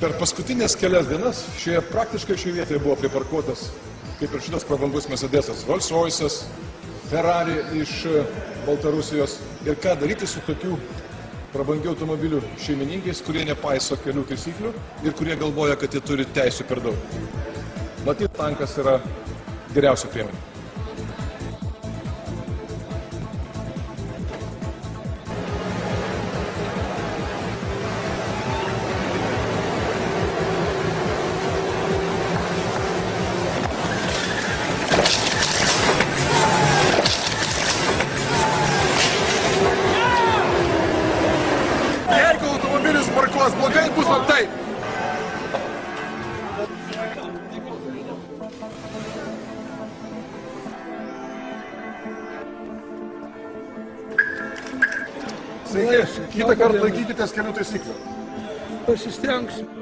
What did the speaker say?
per paskutinės kelias dienas praktiškai šioje vietoje buvo priparkuotas, kaip ir šitas prabangus Mercedesas, Rolls Royce'as, Ferrari iš Baltarusijos. Ir ką daryti su tokių prabangių automobilių šeimininkais, kurie nepaiso kelių taisyklių ir kurie galvoja, kad jie turi teisų per daug. Matyt, tankas yra geriausia priemonė. Jeigu automobilis parkuos blogai, bus va taip. Sveiki, kitą kartą laikykitės kelių taisyklių. Pasistengsiu.